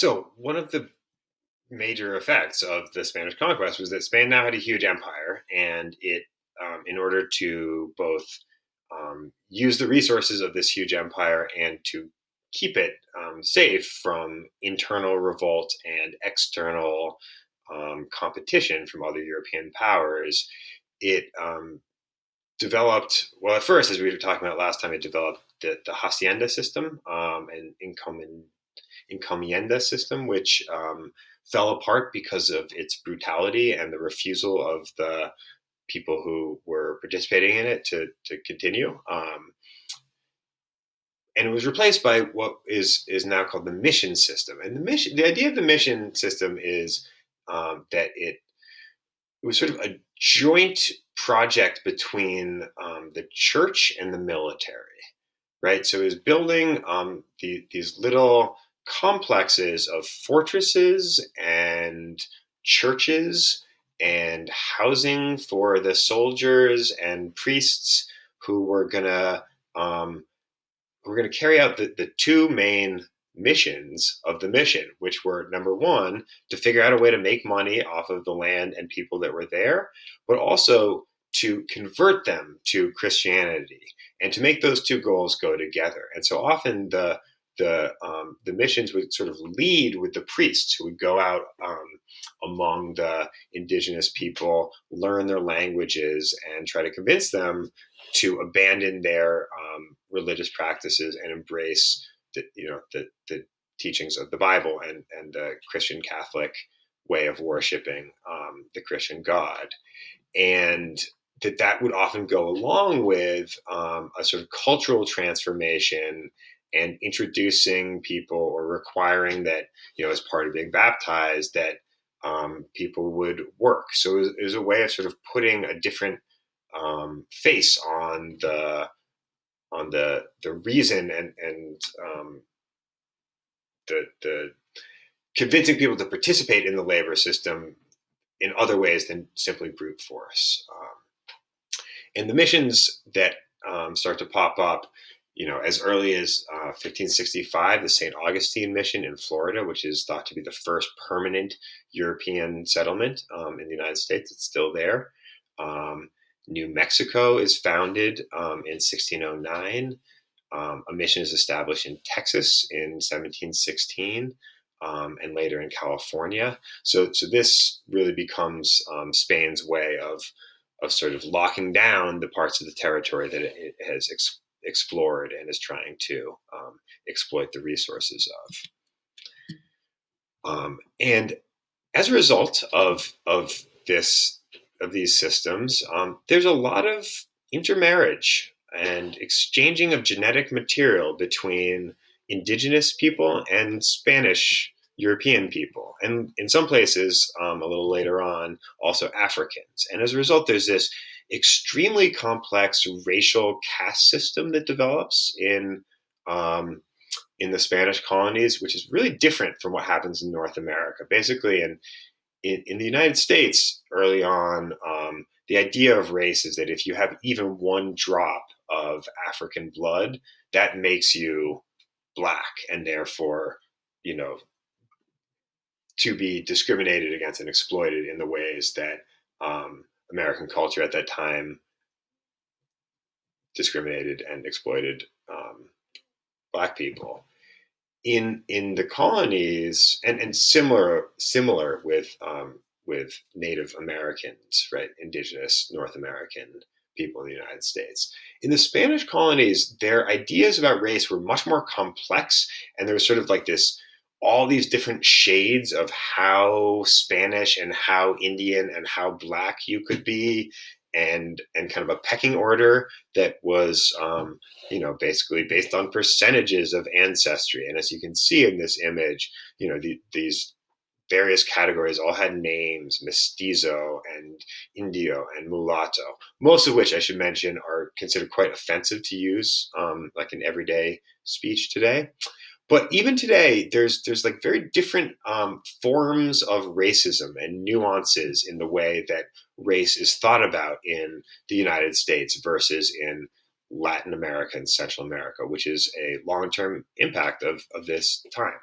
So one of the major effects of the Spanish conquest was that Spain now had a huge empire, and in order to both use the resources of this huge empire and to keep it safe from internal revolt and external competition from other European powers, it developed. Well, at first, as we were talking about last time, it developed the hacienda system and encomienda system, which fell apart because of its brutality and the refusal of the people who were participating in it to continue. And it was replaced by what is now called the mission system. And the idea of the mission system is that it was sort of a joint project between the church and the military, right? So it was building these little complexes of fortresses and churches and housing for the soldiers and priests who were going to carry out the two main missions of the mission, which were, number one, to figure out a way to make money off of the land and people that were there, but also to convert them to Christianity and to make those two goals go together. And so often the missions would sort of lead with the priests who would go out among the indigenous people, learn their languages, and try to convince them to abandon their religious practices and embrace the teachings of the Bible and the Christian Catholic way of worshiping the Christian God. And that would often go along with a sort of cultural transformation and introducing people or requiring that, as part of being baptized, that people would work. So it was a way of sort of putting a different face on the reason and the convincing people to participate in the labor system in other ways than simply brute force. And the missions that start to pop up, as early as 1565, the St. Augustine mission in Florida, which is thought to be the first permanent European settlement in the United States. It's still there. New Mexico is founded in 1609. A mission is established in Texas in 1716, and later in California. So this really becomes Spain's way of sort of locking down the parts of the territory that it has explored and is trying to exploit the resources of. And as a result of these systems, there's a lot of intermarriage and exchanging of genetic material between indigenous people and Spanish European people, and in some places, a little later on, also Africans. And as a result, there's this extremely complex racial caste system that develops in the Spanish colonies, which is really different from what happens in North America. Basically, in the United States, early on, the idea of race is that if you have even one drop of African blood, that makes you black, and therefore, to be discriminated against and exploited in the ways that American culture at that time discriminated and exploited black people. In the colonies, and similar with Native Americans, right, indigenous North American people in the United States. In the Spanish colonies, their ideas about race were much more complex, and there was sort of like all these different shades of how Spanish and how Indian and how black you could be, and kind of a pecking order that was basically based on percentages of ancestry. And as you can see in this image, these various categories all had names: mestizo and indio and mulatto, most of which, I should mention, are considered quite offensive to use like in everyday speech today. But even today, there's like very different forms of racism and nuances in the way that race is thought about in the United States versus in Latin America and Central America, which is a long-term impact of this time.